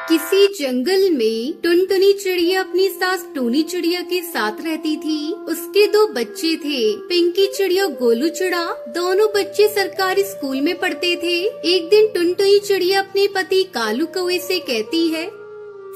किसी जंगल में टुनटुनी चिड़िया अपनी सास टूनी चिड़िया के साथ रहती थी। उसके दो बच्चे थे, पिंकी चिड़िया, गोलू चिड़ा। दोनों बच्चे सरकारी स्कूल में पढ़ते थे। एक दिन टुनटुनी चिड़िया अपने पति कालू कौवे से कहती है,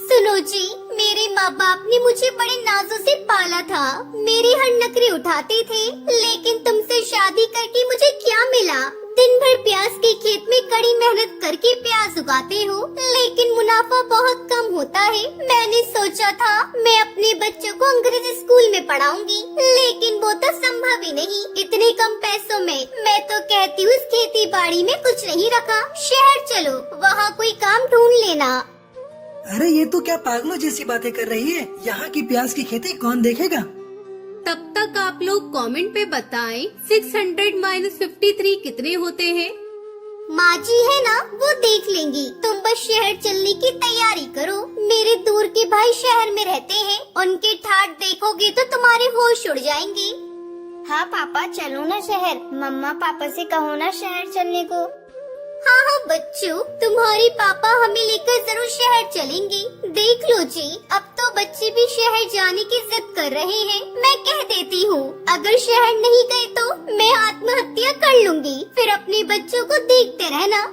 सुनो जी, मेरे माँ बाप ने मुझे बड़े नाजों से पाला था। मेरी हर नखरे उठाते थे, लेकिन तुमसे शादी करके मुझे क्या मिला? दिन भर प्याज के खेत में कड़ी मेहनत करके प्याज उगाते हो, लेकिन मुनाफा बहुत कम होता है। मैंने सोचा था मैं अपने बच्चों को अंग्रेजी स्कूल में पढ़ाऊंगी, लेकिन वो तो संभव ही नहीं। इतने कम पैसों में मैं तो कहती हूँ इस खेती बाड़ी में कुछ नहीं रखा। शहर चलो, वहाँ कोई काम ढूंढ लेना। अरे ये तो क्या पागलों जैसी बातें कर रही है। यहाँ की प्याज की खेती कौन देखेगा? तब तक आप लोग कमेंट पे बताएं 600 - 53 कितने होते हैं। माँ जी है ना, वो देख लेंगी। तुम बस शहर चलने की तैयारी करो। मेरे दूर के भाई शहर में रहते हैं, उनके ठाट देखोगे तो तुम्हारे होश उड़ जाएंगे। हाँ पापा, चलो ना शहर। मम्मा पापा से कहो ना शहर चलने को। हाँ हाँ बच्चों, तुम्हारे पापा हमें लेकर जरूर शहर चलेंगे। देख लो जी, अब तो बच्चे भी शहर जाने की जिद कर रहे हैं। मैं कह देती हूँ, अगर शहर नहीं गए तो मैं आत्महत्या कर लूँगी। फिर अपने बच्चों को देखते रहना।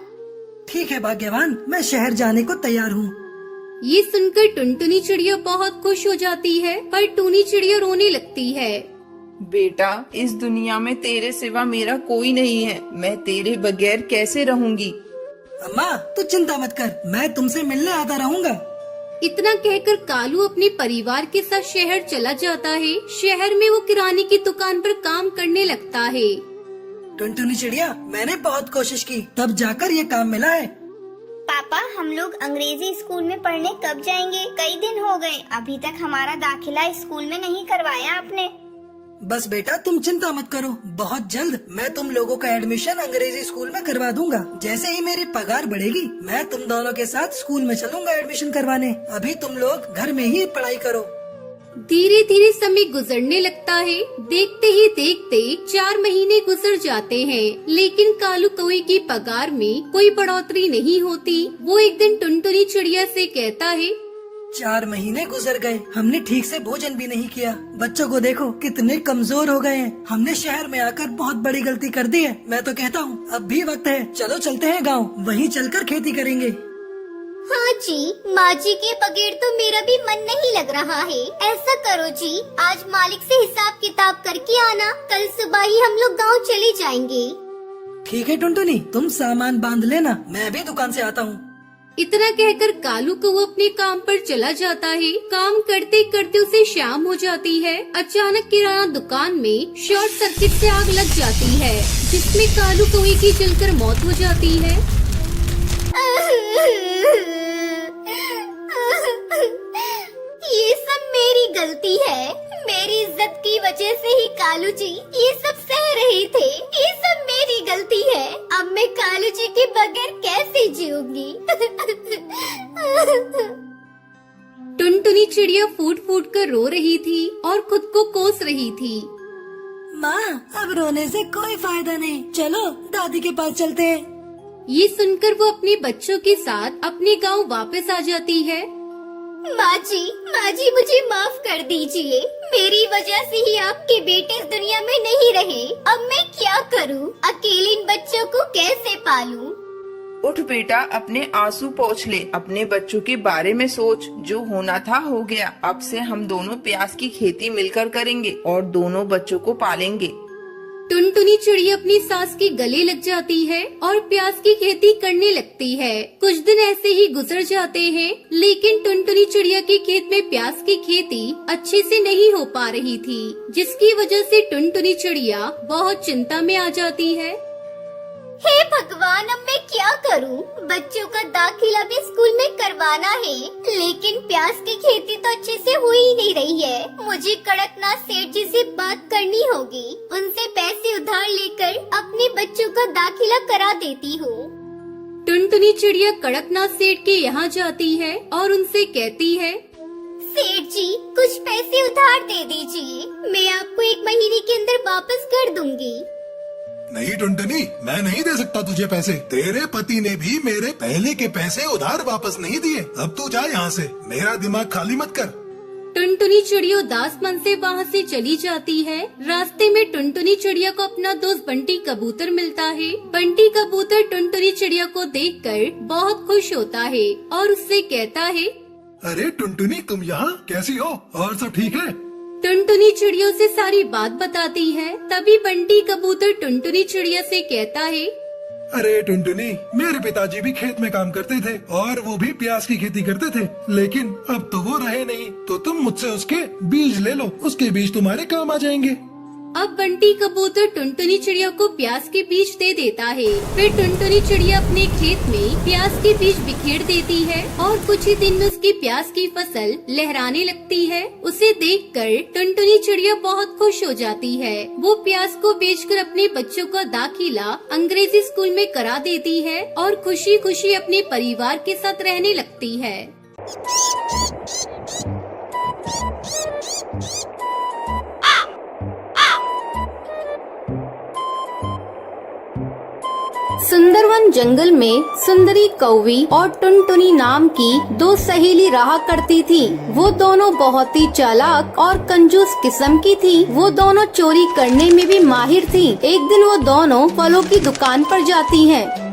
ठीक है भाग्यवान, मैं शहर जाने को तैयार हूँ। ये सुनकर टुनटुनी चिड़िया बहुत खुश हो जाती है, पर टूनी चिड़िया रोने लगती है। बेटा, इस दुनिया में तेरे सिवा मेरा कोई नहीं है। मैं तेरे बगैर कैसे रहूंगी? अम्मा तू चिंता मत कर, मैं तुमसे मिलने आता रहूँगा। इतना कहकर कालू अपने परिवार के साथ शहर चला जाता है। शहर में वो किराने की दुकान पर काम करने लगता है। टुनटुनी चिड़िया, मैंने बहुत कोशिश की, तब जाकर ये काम मिला है। पापा, हम लोग अंग्रेजी स्कूल में पढ़ने कब जाएंगे? कई दिन हो गए, अभी तक हमारा दाखिला स्कूल में नहीं करवाया आपने। बस बेटा तुम चिंता मत करो, बहुत जल्द मैं तुम लोगों का एडमिशन अंग्रेजी स्कूल में करवा दूंगा। जैसे ही मेरी पगार बढ़ेगी, मैं तुम दोनों के साथ स्कूल में चलूंगा एडमिशन करवाने। अभी तुम लोग घर में ही पढ़ाई करो। धीरे धीरे समय गुजरने लगता है। देखते ही देखते 4 महीने गुजर जाते हैं, लेकिन कालू कौवे की पगार में कोई बढ़ोतरी नहीं होती। वो एक दिन टुनटुनी चिड़िया से कहता है, 4 महीने गुजर गए, हमने ठीक से भोजन भी नहीं किया। बच्चों को देखो कितने कमजोर हो गए हैं। हमने शहर में आकर बहुत बड़ी गलती कर दी है। मैं तो कहता हूँ अब भी वक्त है, चलो चलते हैं गाँव, वहीं चलकर खेती करेंगे। हाँ जी, माँ जी के बगैर तो मेरा भी मन नहीं लग रहा है। ऐसा करो जी, आज मालिक से हिसाब किताब करके आना। कल सुबह ही हम लोग गाँव चले जाएंगे। ठीक है टुनटुनी, तुम सामान बांध लेना, मैं भी दुकान से आता हूँ। इतना कहकर कालू को वो अपने काम पर चला जाता है। काम करते करते उसे शाम हो जाती है। अचानक किराना दुकान में शॉर्ट सर्किट से आग लग जाती है, जिसमें कालू कौवे की जलकर मौत हो जाती है। ये सब मेरी गलती है। मेरी इज्जत की वजह से ही कालू जी ये सब सह रहे थे। ये सब मेरी गलती है। अब मैं कालू जी के बगैर कैसे जीऊंगी? टुनटुनी चिड़िया फूट फूट कर रो रही थी और खुद को कोस रही थी। माँ, अब रोने से कोई फायदा नहीं, चलो दादी के पास चलते हैं। ये सुनकर वो अपने बच्चों के साथ अपने गांव वापस आ जाती है। माँ जी मुझे माफ कर दीजिए। मेरी वजह से ही आपके बेटे इस दुनिया में नहीं रहे। अब मैं क्या करूँ? अकेले इन बच्चों को कैसे पालूं? उठ बेटा, अपने आंसू पोंछ ले। अपने बच्चों के बारे में सोच। जो होना था हो गया। अब से हम दोनों प्याज की खेती मिलकर करेंगे और दोनों बच्चों को पालेंगे। टुनटुनी चिड़िया अपनी सास के गले लग जाती है और प्याज की खेती करने लगती है। कुछ दिन ऐसे ही गुजर जाते हैं, लेकिन टुनटुनी चिड़िया के खेत में प्याज की खेती अच्छे से नहीं हो पा रही थी, जिसकी वजह से टुनटुनी चिड़िया बहुत चिंता में आ जाती है। हे भगवान, अब मैं क्या करूं? बच्चों का दाखिला भी स्कूल में करवाना है, लेकिन प्याज की खेती तो अच्छे से हो ही नहीं रही है। मुझे कड़कनाथ सेठ जी से बात करनी होगी। उनसे पैसे उधार लेकर अपने बच्चों का दाखिला करा देती हूँ। टुनटुनी चिड़िया कड़कनाथ सेठ के यहाँ जाती है और उनसे कहती है, सेठ जी, कुछ पैसे उधार दे दीजिए। मैं आपको 1 महीने के अंदर वापस कर दूंगी। नहीं टुनटुनी, मैं नहीं दे सकता तुझे पैसे। तेरे पति ने भी मेरे पहले के पैसे उधार वापस नहीं दिए। अब तू जा यहाँ से, मेरा दिमाग खाली मत कर। टुनटुनी चिड़िया उदास मन से वहाँ से चली जाती है। रास्ते में टुनटुनी चिड़िया को अपना दोस्त बंटी कबूतर मिलता है। बंटी कबूतर टुनटुनी चिड़िया को देखकर बहुत खुश होता है और उससे कहता है, अरे टुनटुनी, तुम यहाँ कैसी हो? और सब ठीक है? टुनटुनी चिड़िया से सारी बात बताती है। तभी बंटी कबूतर टुनटुनी चिड़िया से कहता है, अरे टुनटुनी, मेरे पिताजी भी खेत में काम करते थे और वो भी प्याज की खेती करते थे, लेकिन अब तो वो रहे नहीं। तो तुम मुझसे उसके बीज ले लो, उसके बीज तुम्हारे काम आ जाएंगे। अब बंटी कबूतर टुनटुनी चिड़िया को प्याज के बीज दे देता है। फिर टुनटुनी चिड़िया अपने खेत में प्याज के बीज बिखेर देती है और कुछ ही दिन में उसकी प्याज की फसल लहराने लगती है। उसे देखकर टुनटुनी चिड़िया बहुत खुश हो जाती है। वो प्याज को बेचकर अपने बच्चों का दाखिला अंग्रेजी स्कूल में करा देती है और खुशी खुशी अपने परिवार के साथ रहने लगती है। सुंदरवन जंगल में सुंदरी कौवी और टुनटुनी नाम की दो सहेली रहा करती थी। वो दोनों बहुत ही चालाक और कंजूस किस्म की थी। वो दोनों चोरी करने में भी माहिर थी। एक दिन वो दोनों फलों की दुकान पर जाती हैं।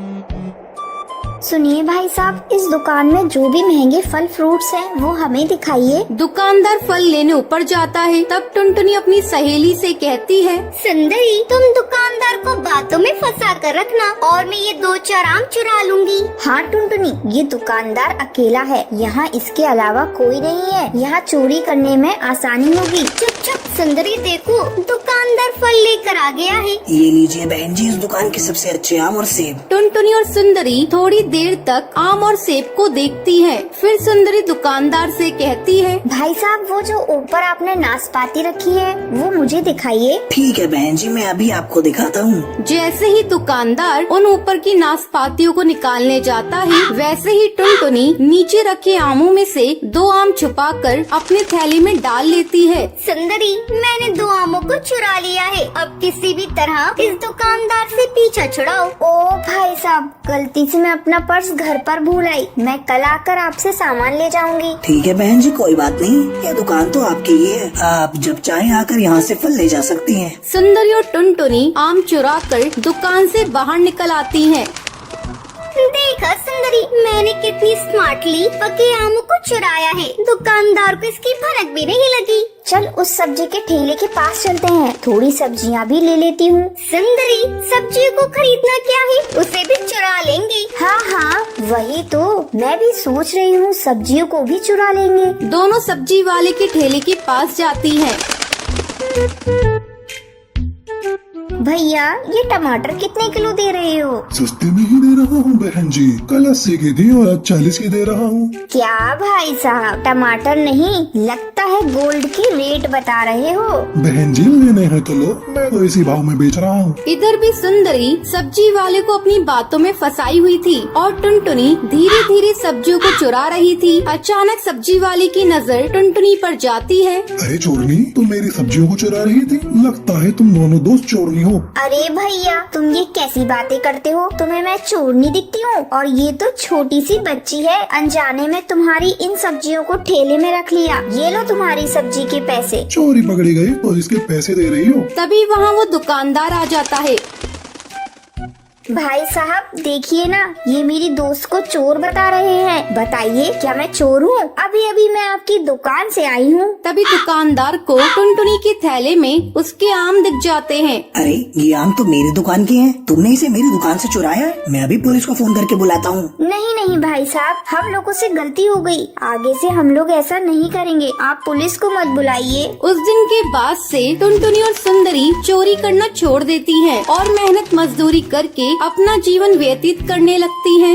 सुनिए भाई साहब, इस दुकान में जो भी महंगे फल फ्रूट्स हैं वो हमें दिखाइए। दुकानदार फल लेने ऊपर जाता है। तब टुनटुनी अपनी सहेली से कहती है, सुंदरी, तुम दुकानदार को बातों में फंसा कर रखना और मैं ये 2-4 आम चुरा लूंगी। हाँ टुनटुनी, ये दुकानदार अकेला है, यहाँ इसके अलावा कोई नहीं है। यहाँ चोरी करने में आसानी होगी। चुप चुप, सुंदरी देखो, दुकानदार फल लेकर आ गया है। ये लीजिए बहन जी, इस दुकान के सबसे अच्छे आम और सेब। टुनटुनी और सुंदरी थोड़ी देर तक आम और सेब को देखती है। फिर सुंदरी दुकानदार से कहती है, भाई साहब, वो जो ऊपर आपने नाशपाती रखी है वो मुझे दिखाइए। ठीक है बहन जी, मैं अभी आपको दिखाता हूँ। जैसे ही दुकानदार उन ऊपर की नाशपातियों को निकालने जाता है, वैसे ही टुनटुनी नीचे रखे आमों में से 2 आम छुपाकर अपने थैली में डाल लेती है। सुंदरी, मैंने 2 आमों को चुरा लिया है। अब किसी भी तरह इस दुकानदार से पीछा छुड़ाओ। ओ भाई साहब, गलती से मैं अपना पर्स घर पर भूल आई। मैं कल आकर आपसे सामान ले जाऊंगी। ठीक है बहन जी, कोई बात नहीं, ये दुकान तो आपकी ही है। आप जब चाहें आकर यहाँ से फल ले जा सकती हैं। सुंदरी और टुनटुनी आम चुरा कर दुकान से बाहर निकल आती हैं। देखा सुंदरी, मैंने कितनी स्मार्टली पके आमों को चुराया है। दुकानदार को इसकी भनक भी नहीं लगी। चल उस सब्जी के ठेले के पास चलते हैं, थोड़ी सब्जियां भी ले लेती हूँ। सुंदरी, सब्जियों को खरीदना क्या है, उसे भी चुरा लेंगे। हाँ हाँ, वही तो मैं भी सोच रही हूँ, सब्जियों को भी चुरा लेंगे। दोनों सब्जी वाले के ठेले के पास जाती हैं। भैया, ये टमाटर कितने किलो दे रहे हो? सस्ते में ही दे रहा हूँ बहन जी, कल 80 की थी और आज 40 की दे रहा हूँ। क्या भाई साहब, टमाटर नहीं, लगता है गोल्ड की रेट बता रहे हो। बहन जी, लेने हैं तो लो, मैं तो इसी भाव में बेच रहा हूँ। इधर भी सुंदरी सब्जी वाले को अपनी बातों में फंसाई हुई थी और टुनटुनी धीरे धीरे सब्जियों को चुरा रही थी। अचानक सब्जी वाले की नजर टुनटुनी पर जाती है। अरे चोरनी, तुम मेरी सब्जियों को चुरा रही थी? लगता है तुम दोनों दोस्त चोरनी हो। अरे भैया, तुम ये कैसी बातें करते हो? तुम्हें मैं चोरनी दिखती हूँ? और ये तो छोटी सी बच्ची है। अनजाने में तुम्हारी इन सब्जियों को ठेले में रख लिया। ये लो तुम्हारी सब्जी के पैसे। चोरी पकड़ी गई तो इसके पैसे दे रही हो? तभी वहाँ वो दुकानदार आ जाता है। भाई साहब, देखिए ना, ये मेरी दोस्त को चोर बता रहे हैं। बताइए, क्या मैं चोर हूँ? अभी अभी मैं आपकी दुकान से आई हूँ। तभी दुकानदार को टुनटुनी के थैले में उसके आम दिख जाते हैं। अरे, ये आम तो मेरी दुकान के हैं। तुमने इसे मेरी दुकान से चुराया है? मैं अभी पुलिस को फोन करके बुलाता हूँ। नहीं नहीं भाई साहब, हम लोगों से गलती हो गई। आगे से हम लोग ऐसा नहीं करेंगे। आप पुलिस को मत बुलाइए। उस दिन के बाद से टुनटुनी और सुंदरी चोरी करना छोड़ देती हैं और मेहनत मजदूरी करके अपना जीवन व्यतीत करने लगती हैं।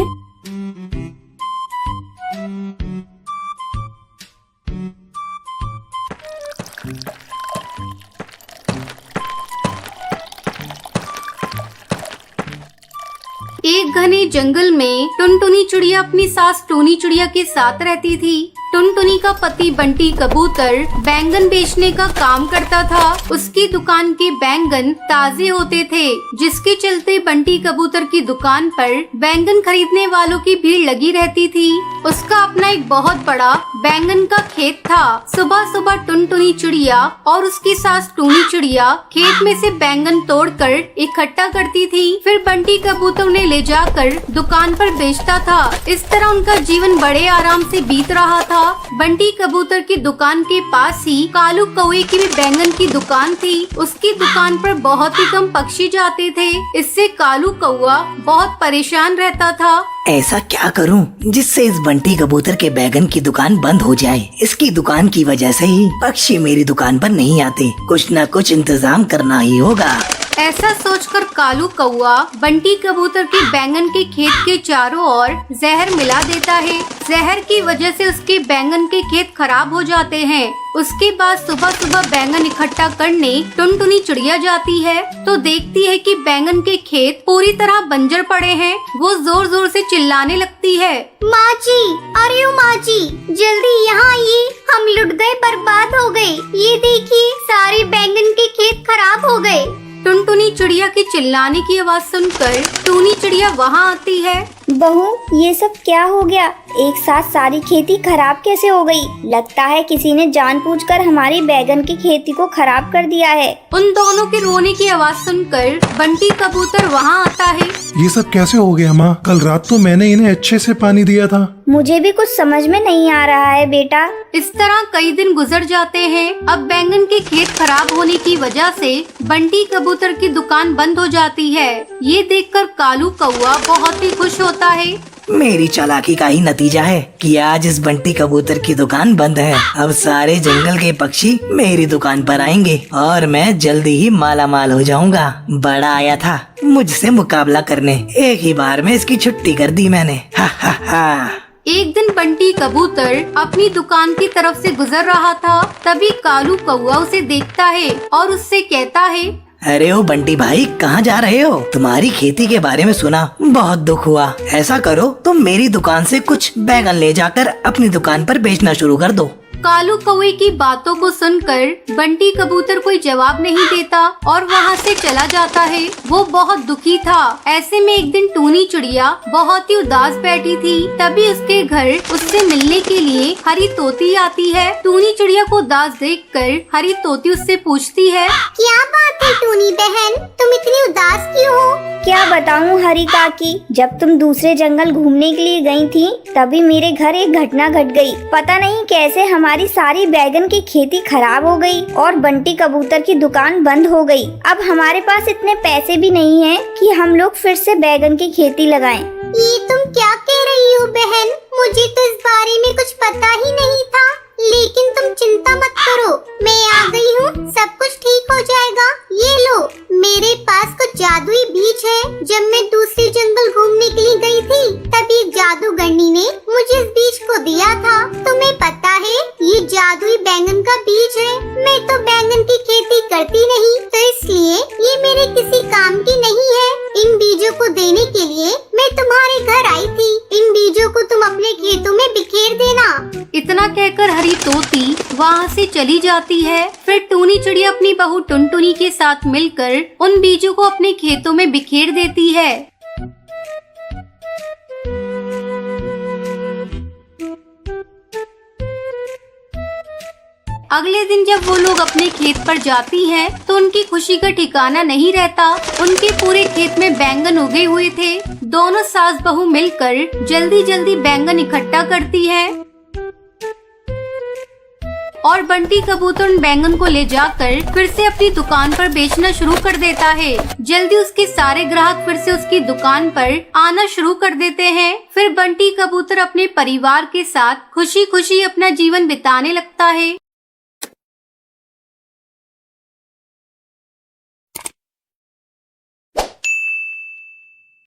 एक घने जंगल में टुनटुनी चिड़िया अपनी सास टूनी चिड़िया के साथ रहती थी। टुनटुनी का पति बंटी कबूतर बैंगन बेचने का काम करता था। उसकी दुकान के बैंगन ताजे होते थे, जिसके चलते बंटी कबूतर की दुकान पर बैंगन खरीदने वालों की भीड़ लगी रहती थी। उसका अपना एक बहुत बड़ा बैंगन का खेत था। सुबह सुबह टुनटुनी चिड़िया और उसकी सास टूनी चिड़िया खेत में से बैंगन तोड़कर इकट्ठा करती थी, फिर बंटी कबूतर उन्हें ले जाकर दुकान पर बेचता था। इस तरह उनका जीवन बड़े आराम से बीत रहा था। बंटी कबूतर की दुकान के पास ही कालू कौवे की भी बैंगन की दुकान थी। उसकी दुकान पर बहुत ही कम पक्षी जाते थे, इससे कालू कौवा बहुत परेशान रहता था। ऐसा क्या करूं जिससे इस बंटी कबूतर के बैगन की दुकान बंद हो जाए। इसकी दुकान की वजह से ही पक्षी मेरी दुकान पर नहीं आते। कुछ न कुछ इंतजाम करना ही होगा। ऐसा सोचकर कालू कौवा बंटी कबूतर के बैंगन के खेत के चारों ओर जहर मिला देता है। जहर की वजह से उसके बैंगन के खेत खराब हो जाते हैं। उसके बाद सुबह सुबह बैंगन इकट्ठा करने टुनटुनी चिड़िया जाती है तो देखती है कि बैंगन के खेत पूरी तरह बंजर पड़े हैं। वो जोर जोर से चिल्लाने लगती है, माँ जी, अरे ओ माँ जी, जल्दी यहाँ आइए, हम लुट गए, बर्बाद हो गए। ये देखिए, सारे बैंगन के खेत खराब हो गए। टुनटुनी चिड़िया की चिल्लाने की आवाज सुनकर टूनी चिड़िया वहाँ आती है। बहू, ये सब क्या हो गया? एक साथ सारी खेती खराब कैसे हो गई? लगता है किसी ने जानबूझकर हमारी बैगन की खेती को खराब कर दिया है। उन दोनों के रोने की आवाज सुनकर बंटी कबूतर वहाँ आता है। ये सब कैसे हो गया माँ? कल रात तो मैंने इन्हें अच्छे से पानी दिया था। मुझे भी कुछ समझ में नहीं आ रहा है बेटा। इस तरह कई दिन गुजर जाते हैं। अब बैंगन के खेत खराब होने की वजह से बंटी कबूतर की दुकान बंद हो जाती है। ये देखकर कालू कौवा बहुत ही खुश होता है। मेरी चालाकी का ही नतीजा है कि आज इस बंटी कबूतर की दुकान बंद है। अब सारे जंगल के पक्षी मेरी दुकान पर आएंगे और मैं जल्दी ही माला माल हो जाऊंगा। बड़ा आया था मुझसे मुकाबला करने, एक ही बार में इसकी छुट्टी कर दी मैंने। हा हा हा। एक दिन बंटी कबूतर अपनी दुकान की तरफ से गुजर रहा था, तभी कालू कौवा उसे देखता है और उससे कहता है, अरे ओ बंटी भाई, कहाँ जा रहे हो? तुम्हारी खेती के बारे में सुना, बहुत दुख हुआ। ऐसा करो, तुम मेरी दुकान से कुछ बैगन ले जाकर अपनी दुकान पर बेचना शुरू कर दो। कालू कौवे की बातों को सुनकर बंटी कबूतर कोई जवाब नहीं देता और वहाँ से चला जाता है। वो बहुत दुखी था। ऐसे में एक दिन टूनी चिड़िया बहुत ही उदास बैठी थी, तभी उसके घर उससे मिलने के लिए हरी तोती आती है। टूनी चिड़िया को उदास देखकर हरी तोती उससे पूछती है, क्या बात है टूनी बहन, तुम इतनी उदास क्यों हो? क्या बताऊं हरी काकी, जब तुम दूसरे जंगल घूमने के लिए गई थी तभी मेरे घर एक घटना घट गई। पता नहीं कैसे हमारी सारी बैगन की खेती खराब हो गई और बंटी कबूतर की दुकान बंद हो गई। अब हमारे पास इतने पैसे भी नहीं हैं कि हम लोग फिर से बैगन की खेती लगाएं। ये तुम क्या कह रही हो बहन? मुझे तो इस बारे में कुछ पता ही नहीं था। लेकिन तुम चिंता मत करो, मैं आ गई हूँ, सब कुछ ठीक हो जाएगा। ये लो, मेरे पास कुछ जादुई बीज है। जब मैं दूसरे जंगल घूमने के लिए गई थी तभी एक जादूगरनी ने मुझे इस बीज को दिया था। तुम्हें पता है, ये जादुई बैंगन का बीज है। मैं तो बैंगन की खेती करती नहीं, तो इसलिए ये मेरे किसी काम की नहीं है। इन बीजों को देने के लिए मैं तुम्हारे घर आई थी। इन बीजों को तुम अपने खेतों में बिखेर देना। इतना कहकर हरी तोती वहाँ से चली जाती है। फिर टूनी चिड़िया अपनी बहू टुनटुनी के साथ मिलकर उन बीजों को अपने खेतों में बिखेर देती है। अगले दिन जब वो लोग अपने खेत पर जाती हैं, तो उनकी खुशी का ठिकाना नहीं रहता। उनके पूरे खेत में बैंगन उगे हुए थे। दोनों सास बहू मिलकर जल्दी जल्दी बैंगन इकट्ठा करती है और बंटी कबूतर उन बैंगन को ले जाकर फिर से अपनी दुकान पर बेचना शुरू कर देता है। जल्दी उसके सारे ग्राहक फिर से उसकी दुकान पर आना शुरू कर देते हैं। फिर बंटी कबूतर अपने परिवार के साथ खुशी खुशी अपना जीवन बिताने लगता है।